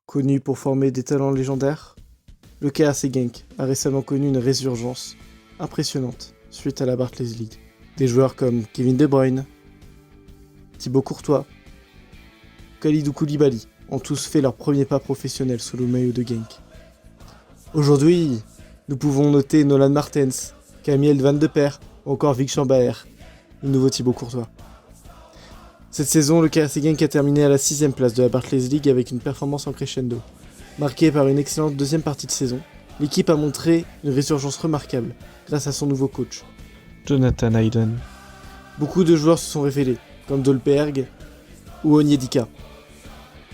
Connu pour former des talents légendaires, le KRC Genk a récemment connu une résurgence impressionnante suite à la Barclays League. Des joueurs comme Kevin De Bruyne, Thibaut Courtois, Kalidou Koulibaly ont tous fait leur premier pas professionnel sous le maillot de Genk. Aujourd'hui, nous pouvons noter Nolan Martens, Camille Van de Perre ou encore Vic Chambaer, le nouveau Thibaut Courtois. Cette saison, le KRC Genk a terminé à la 6ème place de la Barclays League avec une performance en crescendo. Marquée par une excellente deuxième partie de saison, l'équipe a montré une résurgence remarquable grâce à son nouveau coach, Jonathan Hayden. Beaucoup de joueurs se sont révélés, comme Dolberg ou Onyedika.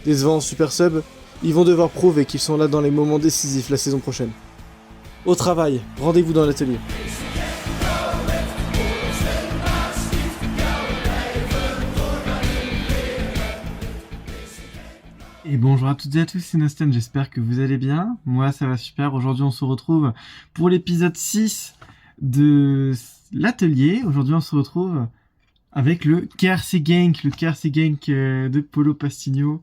Décevants en Super Sub, ils vont devoir prouver qu'ils sont là dans les moments décisifs la saison prochaine. Au travail, rendez-vous dans l'atelier. Et bonjour à toutes et à tous, c'est Nosten, j'espère que vous allez bien. Moi ça va super, aujourd'hui on se retrouve pour l'épisode 6 de l'atelier. Aujourd'hui on se retrouve avec le KRC Genk, de Paulo Pastinho,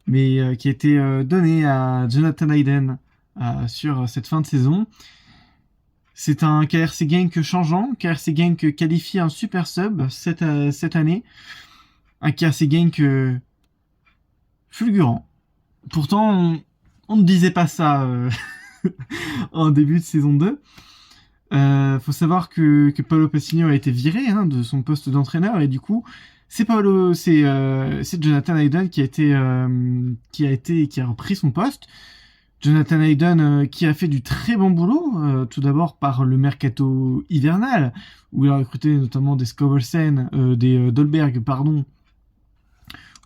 mais qui a été donné à Jonathan Hayden sur cette fin de saison. C'est un KRC Genk changeant, KRC Genk qualifié un super sub cette année. Un KRC Genk fulgurant. Pourtant, on ne disait pas ça en début de saison 2. Faut savoir que Paulo Passinho a été viré de son poste d'entraîneur et du coup, c'est Jonathan Hayden qui a repris son poste. Jonathan Hayden qui a fait du très bon boulot, tout d'abord par le mercato hivernal, où il a recruté notamment des Skovelsen, des Dolberg,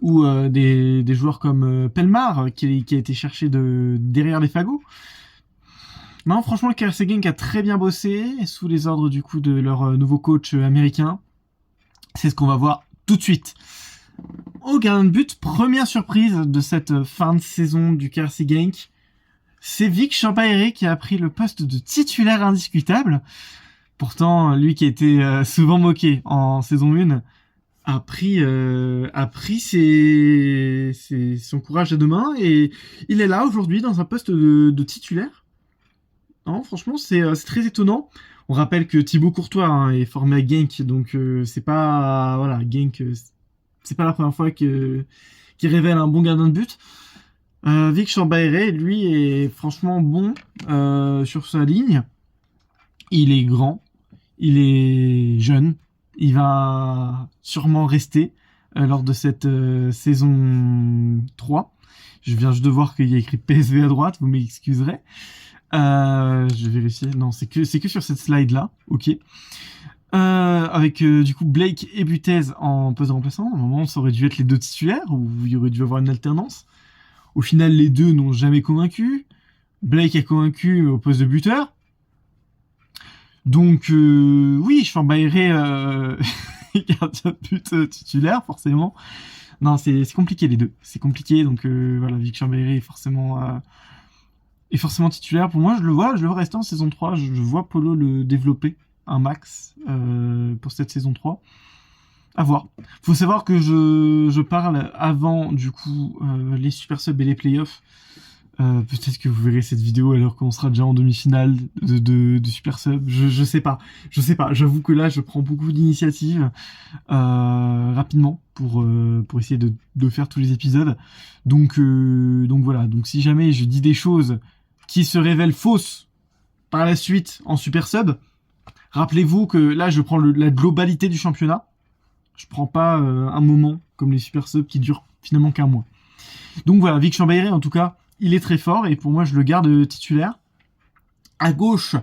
ou des joueurs comme Pelmar qui a été cherché derrière les fagots. Non, franchement, le KRC Genk a très bien bossé sous les ordres du coup de leur nouveau coach américain. C'est ce qu'on va voir tout de suite. Au gardien de but, première surprise de cette fin de saison du KRC Genk, c'est Vic Chambaer qui a pris le poste de titulaire indiscutable. Pourtant, lui qui a été souvent moqué en saison 1, a pris son courage à deux mains et il est là aujourd'hui dans un poste de titulaire. Non, franchement, c'est très étonnant. On rappelle que Thibaut Courtois est formé à Genk, donc c'est pas Genk, c'est pas la première fois qu'il révèle un bon gardien de but. Vic Chambaer, lui, est franchement bon sur sa ligne. Il est grand, il est jeune. Il va sûrement rester lors de cette saison 3. Je viens juste de voir qu'il y a écrit PSV à droite, vous m'excuserez. Je vais vérifier. Non, c'est que sur cette slide-là. Ok. Avec du coup Blake et Butez en poste de remplaçant. Normalement, ça aurait dû être les deux titulaires, ou il y aurait dû avoir une alternance. Au final, les deux n'ont jamais convaincu. Blake a convaincu au poste de buteur. Donc oui, Chambaer gardien de but titulaire forcément. Non, c'est compliqué les deux. C'est compliqué, donc voilà, Vic Chambaer est forcément titulaire. Pour moi, je le vois rester en saison 3. Je vois Paulo le développer un max pour cette saison 3. À voir. Faut savoir que je parle avant du coup les super subs et les playoffs. Peut-être que vous verrez cette vidéo alors qu'on sera déjà en demi-finale de Super Sub. Je sais pas. J'avoue que là, je prends beaucoup d'initiatives rapidement pour essayer de faire tous les épisodes. Donc voilà. Donc si jamais je dis des choses qui se révèlent fausses par la suite en Super Sub, rappelez-vous que là, je prends la globalité du championnat. Je prends pas un moment comme les Super Sub qui durent finalement qu'un mois. Donc voilà, Vic Chambaer en tout cas, il est très fort et pour moi je le garde titulaire. À gauche,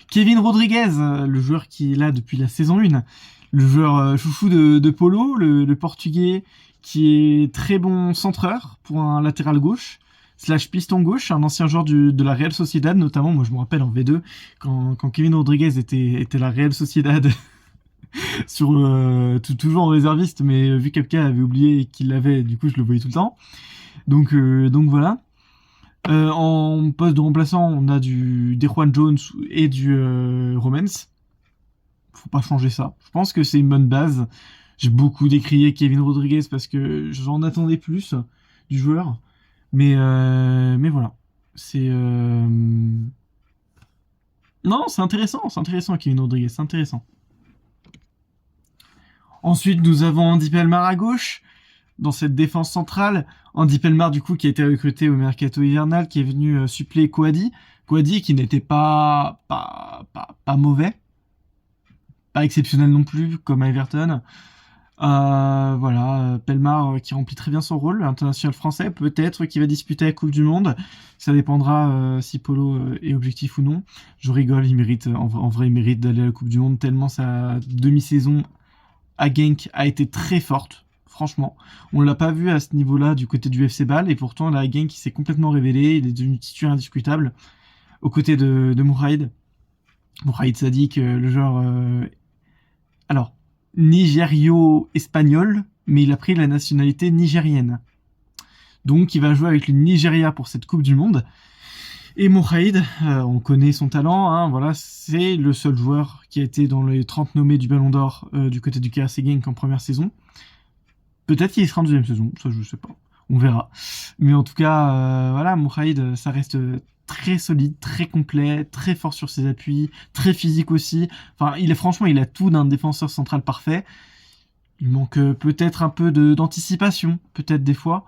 Kevin Rodriguez, le joueur qui est là depuis la saison 1, le joueur chouchou de Paulo, le portugais qui est très bon centreur pour un latéral gauche, / piston gauche, un ancien joueur de la Real Sociedad notamment. Moi je me rappelle en V2 quand Kevin Rodriguez était la Real Sociedad sur toujours en réserviste, mais vu qu'Apka avait oublié qu'il l'avait, du coup je le voyais tout le temps. Donc voilà. En poste de remplaçant, on a des Juan Jones et du Romance. Faut pas changer ça. Je pense que c'est une bonne base. J'ai beaucoup décrié Kevin Rodriguez parce que j'en attendais plus du joueur. Mais voilà. C'est... Non, c'est intéressant, Kevin Rodriguez, c'est intéressant. Ensuite, nous avons Andy Pelmar à gauche, dans cette défense centrale. Andy Pelmar, du coup, qui a été recruté au mercato hivernal, qui est venu suppléer Kouadi. Kouadi qui n'était pas mauvais, pas exceptionnel non plus, comme à Everton. Voilà, Pelmar qui remplit très bien son rôle, international français, peut-être qui va disputer la Coupe du Monde. Ça dépendra si Polo est objectif ou non. Je rigole, il mérite, en vrai, il mérite d'aller à la Coupe du Monde tellement sa demi-saison à Genk a été très forte. Franchement, on l'a pas vu à ce niveau-là du côté du FC Bâle, et pourtant là, Genk il s'est complètement révélé, il est devenu titulaire indiscutable aux côtés de Mourhaïd. Mourhaïd Sadiq, le joueur alors nigério-espagnol, mais il a pris la nationalité nigérienne. Donc il va jouer avec le Nigeria pour cette Coupe du Monde. Et Mourhaïd, on connaît son talent, hein, voilà, c'est le seul joueur qui a été dans les 30 nommés du Ballon d'Or du côté du KRC Genk en première saison. Peut-être qu'il sera en deuxième saison, ça je sais pas, on verra. Mais en tout cas, voilà, Mourhaïd, ça reste très solide, très complet, très fort sur ses appuis, très physique aussi. Enfin, il a tout d'un défenseur central parfait. Il manque peut-être un peu d'anticipation, peut-être des fois.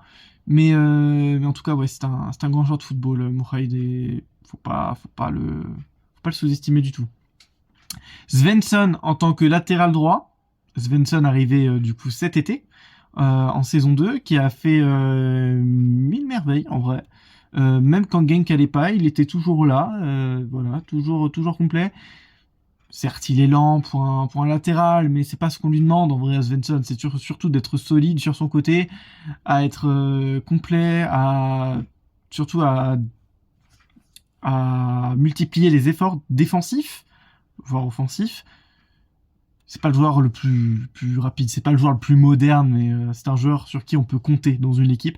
Mais en tout cas, ouais, c'est un grand joueur de football, Mourhaïd, et faut pas le sous-estimer du tout. Svensson en tant que latéral droit. Svensson arrivé du coup cet été, en saison 2, qui a fait 1000 merveilles en vrai. Même quand Genk allait pas, il était toujours là, voilà, toujours complet. Certes, il est lent pour un latéral, mais c'est pas ce qu'on lui demande en vrai à Svensson. C'est surtout d'être solide sur son côté, à être complet, surtout à multiplier les efforts défensifs, voire offensifs. C'est pas le joueur le plus rapide, c'est pas le joueur le plus moderne, mais c'est un joueur sur qui on peut compter dans une équipe.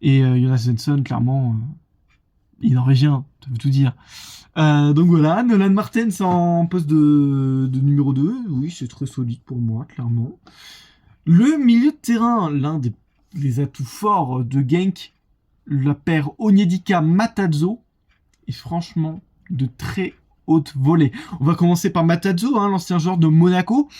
Et Jonas Svensson, clairement, il n'en rien, ça veut tout dire. Donc voilà, Nolan Martens en poste de numéro 2, oui, c'est très solide pour moi, clairement. Le milieu de terrain, l'un des atouts forts de Genk, la paire Onyedika-Matadzo, est franchement de très haute volée. On va commencer par Matadzo, hein, l'ancien joueur de Monaco,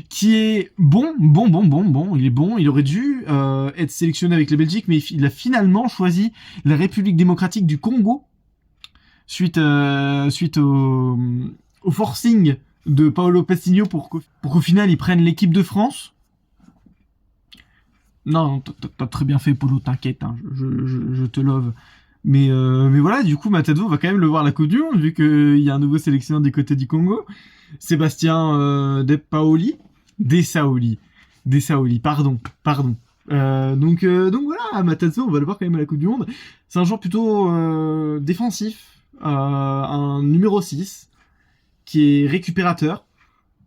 qui est bon, il est bon, il aurait dû être sélectionné avec la Belgique, mais il a finalement choisi la République démocratique du Congo, suite au forcing de Paolo Pestinho pour qu'au final ils prennent l'équipe de France. Non, t'as très bien fait, Polo, t'inquiète, hein, je te love. Mais voilà, du coup, Matadzo va quand même le voir à la Coupe du Monde, vu qu'il y a un nouveau sélectionneur du côté du Congo. Sébastien Desaoli, pardon. Donc voilà, Matadzo, on va le voir quand même à la Coupe du Monde. C'est un joueur plutôt défensif, un numéro 6, qui est récupérateur.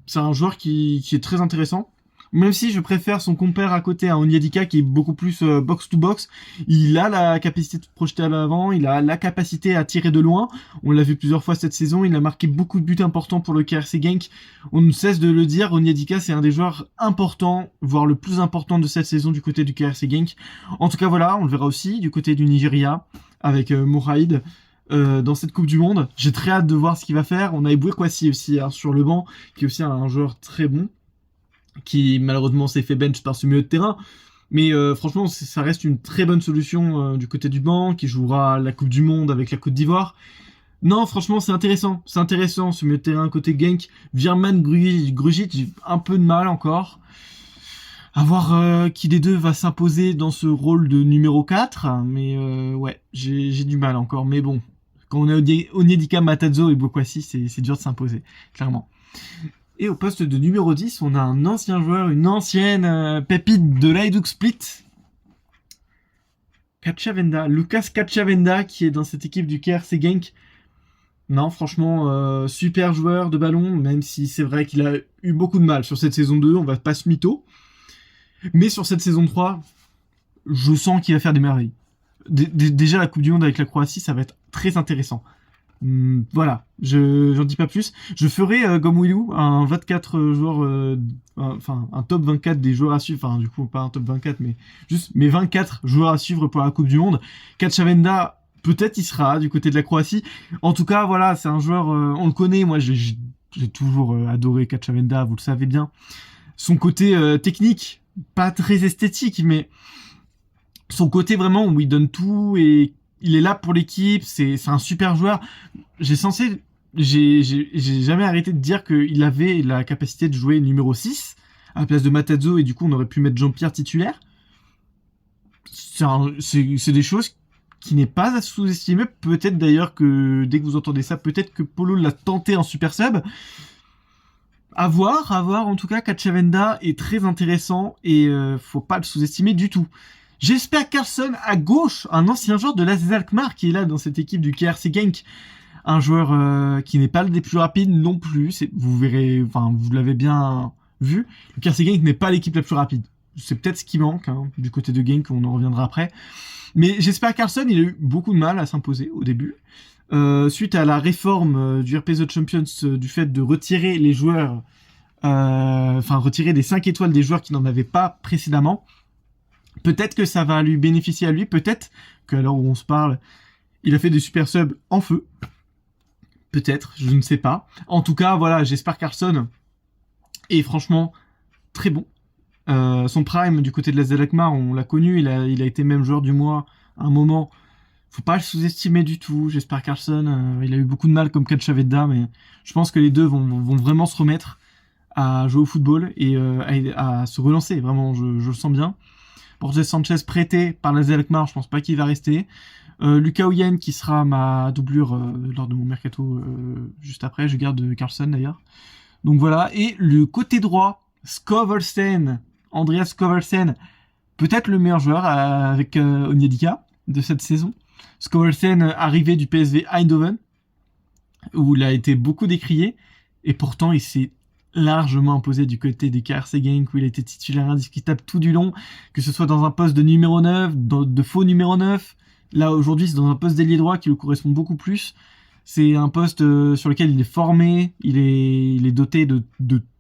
C'est un joueur qui est très intéressant. Même si je préfère son compère à côté, à Onyedika, qui est beaucoup plus box-to-box, il a la capacité de projeter à l'avant, il a la capacité à tirer de loin. On l'a vu plusieurs fois cette saison, il a marqué beaucoup de buts importants pour le KRC Genk. On ne cesse de le dire, Onyedika, c'est un des joueurs importants, voire le plus important de cette saison du côté du KRC Genk. En tout cas, voilà, on le verra aussi du côté du Nigeria, avec Mourhaïd. Dans cette Coupe du Monde, j'ai très hâte de voir ce qu'il va faire. On a Eboué Kwasi aussi sur le banc, qui est aussi un joueur très bon, qui malheureusement s'est fait bench par ce milieu de terrain, mais franchement ça reste une très bonne solution du côté du banc, qui jouera la Coupe du Monde avec la Côte d'Ivoire. Non, franchement c'est intéressant ce milieu de terrain côté Genk. Virman Grujic, j'ai un peu de mal encore à voir qui des deux va s'imposer dans ce rôle de numéro 4, mais ouais, j'ai du mal encore, mais bon, quand on a Onyedika, Matadzo et Bokwasi, c'est dur de s'imposer, clairement. Et au poste de numéro 10, on a un ancien joueur, une ancienne pépite de l'Hajduk Split. Lucas Cachavenda, qui est dans cette équipe du KRC Genk. Non, franchement, super joueur de ballon, même si c'est vrai qu'il a eu beaucoup de mal sur cette saison 2, on va pas se mytho. Mais sur cette saison 3, je sens qu'il va faire des merveilles. Déjà, la Coupe du Monde avec la Croatie, ça va être très intéressant. Voilà, j'en dis pas plus. Je ferai comme Willou un 24 joueurs, enfin un top 24 des joueurs à suivre. Enfin du coup pas un top 24, mais juste mes 24 joueurs à suivre pour la Coupe du Monde. Cacciavenda, peut-être il sera du côté de la Croatie. En tout cas voilà, c'est un joueur, on le connaît. Moi j'ai toujours adoré Cacciavenda, vous le savez bien. Son côté technique, pas très esthétique, mais son côté vraiment où il donne tout et il est là pour l'équipe, c'est un super joueur. J'ai jamais arrêté de dire qu'il avait la capacité de jouer numéro 6 à la place de Matarazzo et du coup on aurait pu mettre Jean-Pierre titulaire. C'est des choses qui n'est pas à sous-estimer. Peut-être d'ailleurs que dès que vous entendez ça, peut-être que Polo l'a tenté en super sub. À voir. En tout cas, Cacciavenda est très intéressant et faut pas le sous-estimer du tout. J'espère Carlson à gauche, un ancien joueur de l'AZ Alkmaar qui est là dans cette équipe du KRC Genk. Un joueur qui n'est pas le des plus rapides non plus. Vous verrez, enfin vous l'avez bien vu. Le KRC Genk n'est pas l'équipe la plus rapide. C'est peut-être ce qui manque du côté de Genk, on en reviendra après. Mais j'espère Carlson, il a eu beaucoup de mal à s'imposer au début. Suite à la réforme du RP The Champions, du fait de retirer les joueurs, retirer des 5 étoiles des joueurs qui n'en avaient pas précédemment. Peut-être que ça va lui bénéficier à lui, peut-être qu'à l'heure où on se parle, il a fait des super subs en feu. Peut-être, je ne sais pas. En tout cas, voilà, j'espère Carlson est franchement très bon. Son prime du côté de l'AZ Alkmaar, on l'a connu, il a été même joueur du mois à un moment. Faut pas le sous-estimer du tout. J'espère Carlson, il a eu beaucoup de mal comme Cacciavenda, mais je pense que les deux vont vraiment se remettre à jouer au football et à se relancer. Vraiment, je le sens bien. Borges Sanchez prêté par l'AZ Alkmaar, je pense pas qu'il va rester. Lucas Oyen qui sera ma doublure lors de mon mercato juste après. Je garde Carlson d'ailleurs. Donc voilà. Et le côté droit, Skovelsen, Andreas Skovelsen, peut-être le meilleur joueur avec Onyedika de cette saison. Skovelsen arrivé du PSV Eindhoven où il a été beaucoup décrié et pourtant il s'est largement imposé du côté des KRC Genk où il était titulaire indiscutable tout du long, que ce soit dans un poste de numéro 9, de faux numéro 9. Là aujourd'hui c'est dans un poste d'ailier droit qui lui correspond beaucoup plus. C'est un poste sur lequel il est formé, il est doté de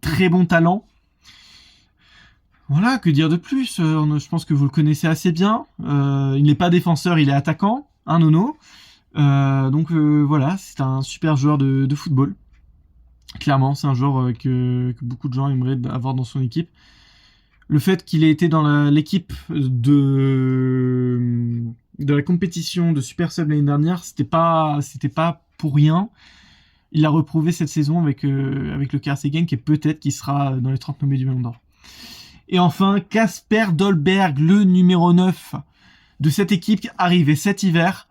très bons talents. Voilà, que dire de plus, je pense que vous le connaissez assez bien. Il n'est pas défenseur, il est attaquant, Nono. Donc voilà, c'est un super joueur de football. Clairement, c'est un joueur que beaucoup de gens aimeraient avoir dans son équipe. Le fait qu'il ait été dans l'équipe de la compétition de Super Sub l'année dernière, c'était pas pour rien. Il a reprouvé cette saison avec le KRC Genk et peut-être qu'il sera dans les 30 nommés du Ballon d'Or. Et enfin, Kasper Dolberg, le numéro 9 de cette équipe, arrivé cet hiver.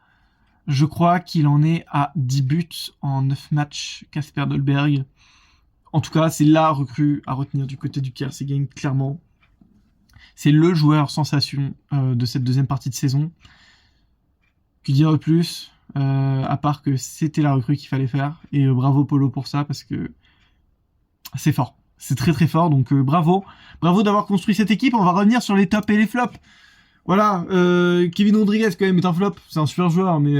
Je crois qu'il en est à 10 buts en 9 matchs, Kasper Dolberg. En tout cas, c'est la recrue à retenir du côté du KRC Genk, clairement. C'est le joueur sensation de cette deuxième partie de saison. Que dire de plus à part que c'était la recrue qu'il fallait faire. Et bravo Polo pour ça, parce que c'est fort. C'est très très fort, donc bravo. Bravo d'avoir construit cette équipe. On va revenir sur les tops et les flops. Voilà, Kevin Rodriguez quand même est un flop. C'est un super joueur, mais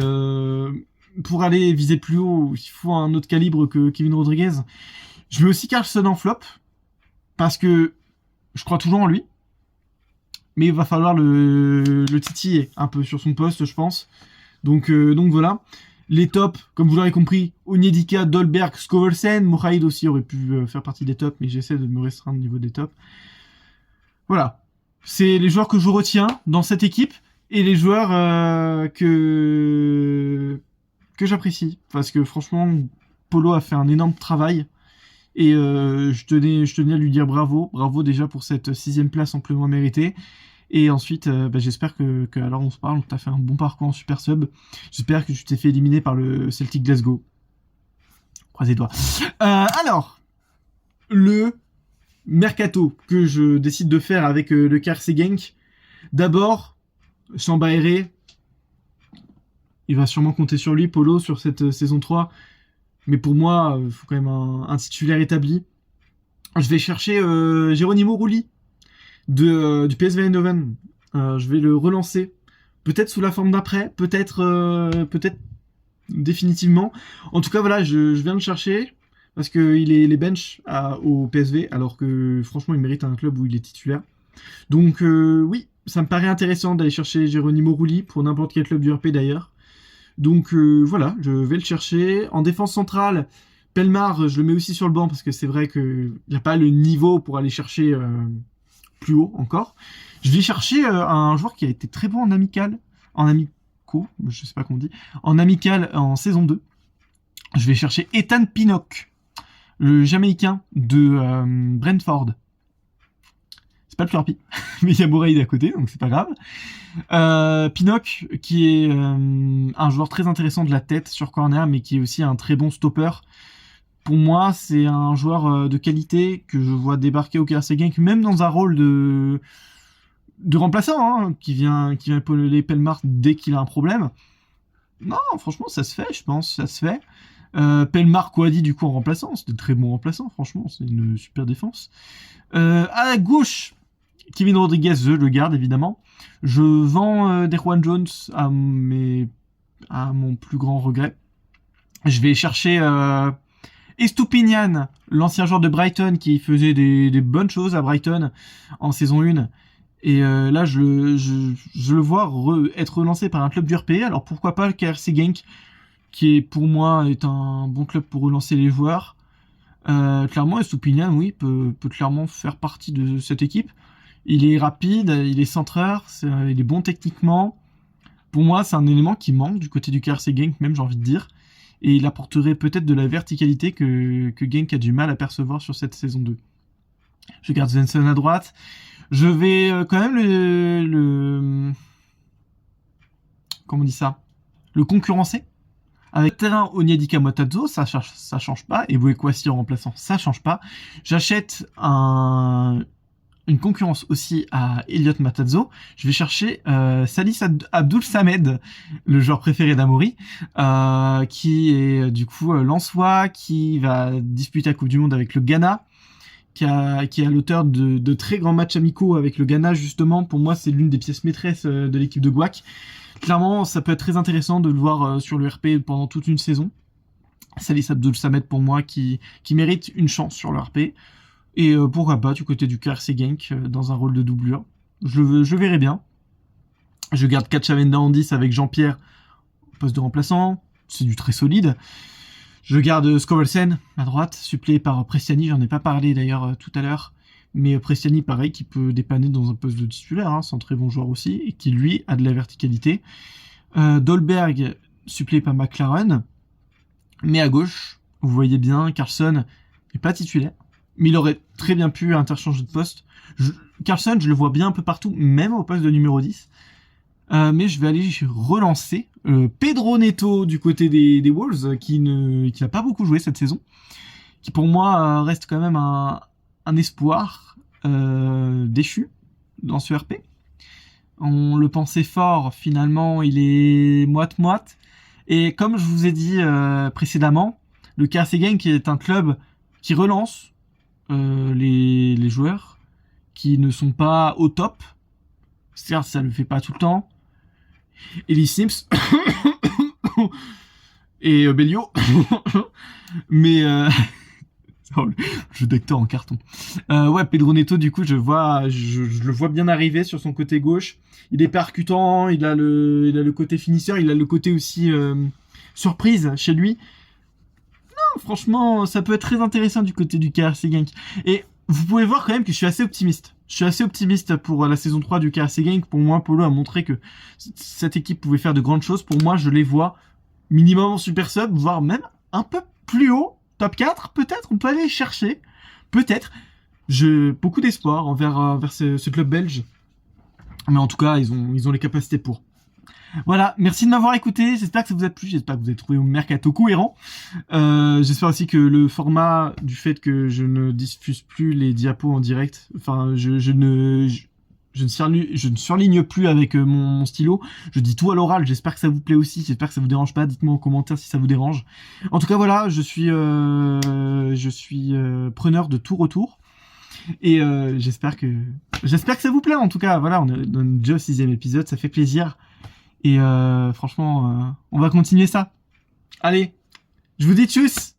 pour aller viser plus haut, il faut un autre calibre que Kevin Rodriguez. Je mets aussi Carlson en flop, parce que je crois toujours en lui. Mais il va falloir le titiller un peu sur son poste, je pense. Donc voilà. Les tops, comme vous l'aurez compris, Onyedika, Dolberg, Skovelsen, Mohaïd aussi aurait pu faire partie des tops, mais j'essaie de me restreindre au niveau des tops. Voilà. C'est les joueurs que je retiens dans cette équipe et les joueurs que j'apprécie. Parce que franchement, Polo a fait un énorme travail. Et je tenais à lui dire bravo. Bravo déjà pour cette 6ème place amplement méritée. Et ensuite, j'espère que alors on se parle, tu as fait un bon parcours en Super Sub. J'espère que tu t'es fait éliminer par le Celtic Glasgow. Croisez les doigts. Alors, le mercato que je décide de faire avec le KRC Genk. D'abord, Samba Aéré. Il va sûrement compter sur lui, Polo, sur cette saison 3. Mais pour moi, il faut quand même un titulaire établi. Je vais chercher Geronimo Rulli du PSV Eindhoven. Je vais le relancer. Peut-être sous la forme d'après, peut-être définitivement. En tout cas, voilà, je viens de chercher parce qu'il est les bench au PSV, alors que franchement, il mérite un club où il est titulaire. Donc oui, ça me paraît intéressant d'aller chercher Geronimo Rulli pour n'importe quel club du RP d'ailleurs. Donc voilà, je vais le chercher. En défense centrale, Pelmar, je le mets aussi sur le banc parce que c'est vrai qu'il n'y a pas le niveau pour aller chercher plus haut encore. Je vais chercher un joueur qui a été très bon en amical, en amico, je sais pas comment on dit, en amical en saison 2. Je vais chercher Ethan Pinnock, le Jamaïcain de Brentford. C'est pas le plus rapide, mais il y a Moreid à côté, donc c'est pas grave. Pinnock, qui est un joueur très intéressant de la tête sur corner, mais qui est aussi un très bon stopper. Pour moi, c'est un joueur de qualité que je vois débarquer au KRC Genk, même dans un rôle de remplaçant, hein, qui vient épauler Pelmar dès qu'il a un problème. Non, franchement, ça se fait, je pense, ça se fait. Pelmar, Kouadi, du coup, en remplaçant. C'était de très bon remplaçant, franchement, c'est une super défense. À la gauche, Kevin Rodriguez, je le garde, évidemment. Je vends Derwan Jones à mon plus grand regret. Je vais chercher Estoupinian, l'ancien joueur de Brighton qui faisait des bonnes choses à Brighton en saison 1. Et là, je le vois être relancé par un club du RP. Alors pourquoi pas le KRC Genk, qui est pour moi est un bon club pour relancer les joueurs. Clairement, Estoupinian, oui, peut clairement faire partie de cette équipe. Il est rapide, il est centreur, il est bon techniquement. Pour moi, c'est un élément qui manque du côté du KRC Genk, même j'ai envie de dire. Et il apporterait peut-être de la verticalité que Genk a du mal à percevoir sur cette saison 2. Je garde Svensson à droite. Je vais quand même comment on dit ça, le concurrencer. Avec terrain Onyedika Matadzo, ça change pas. Et Bouekwasi en remplaçant, ça change pas. J'achète une concurrence aussi à Elliot Matadzo. Je vais chercher Salis Abdul Samed, le joueur préféré d'Amori, qui est du coup lensois, qui va disputer la Coupe du Monde avec le Ghana, qui est l'auteur de très grands matchs amicaux avec le Ghana, justement. Pour moi, c'est l'une des pièces maîtresses de l'équipe de Gouac. Clairement, ça peut être très intéressant de le voir sur le RP pendant toute une saison. Salis Abdul Samed, pour moi, qui mérite une chance sur le RP. Et pourquoi pas du côté du KRC Genk dans un rôle de doublure. Je verrai bien. Je garde Katchavenda en 10 avec Jean-Pierre au poste de remplaçant. C'est du très solide. Je garde Skovelsen à droite, suppléé par Prestiani. J'en ai pas parlé d'ailleurs tout à l'heure. Mais Prestiani, pareil, qui peut dépanner dans un poste de titulaire. Hein, c'est un très bon joueur aussi. Et qui, lui, a de la verticalité. Dolberg, suppléé par McLaren. Mais à gauche, vous voyez bien, Carlson n'est pas titulaire. Mais il aurait très bien pu interchanger de poste. Carlson, je le vois bien un peu partout, même au poste de numéro 10. Mais je vais aller relancer Pedro Neto du côté des Wolves, qui n'a pas beaucoup joué cette saison. Qui pour moi reste quand même un espoir déchu dans ce RP. On le pensait fort, finalement il est moite-moite. Et comme je vous ai dit précédemment, le KRC Genk est un club qui relance les joueurs qui ne sont pas au top. Certes, ça le fait pas tout le temps. Ellie Sims et Bellio, mais jeu d'acteur en carton. Ouais, Pedro Neto, du coup, je le vois bien arriver sur son côté gauche. Il est percutant, il a le côté finisseur, il a le côté aussi surprise chez lui. Franchement, ça peut être très intéressant du côté du KRC Genk. Et vous pouvez voir quand même que je suis assez optimiste. Je suis assez optimiste pour la saison 3 du KRC Genk. Pour moi, Polo a montré que cette équipe pouvait faire de grandes choses. Pour moi, je les vois minimum en super sub, voire même un peu plus haut. Top 4, peut-être, on peut aller chercher. Peut-être. J'ai beaucoup d'espoir envers ce club belge. Mais en tout cas, ils ont les capacités pour. Voilà, merci de m'avoir écouté, j'espère que ça vous a plu, j'espère que vous avez trouvé mon mercato cohérent. J'espère aussi que le format du fait que je ne diffuse plus les diapos en direct, enfin je ne surligne plus avec mon stylo, je dis tout à l'oral, j'espère que ça vous plaît aussi, j'espère que ça vous dérange pas, dites-moi en commentaire si ça vous dérange. En tout cas voilà, je suis preneur de tout retour. Et j'espère que ça vous plaît en tout cas, voilà, on est déjà au 6e épisode, ça fait plaisir. Et franchement, on va continuer ça. Allez, je vous dis tchuss.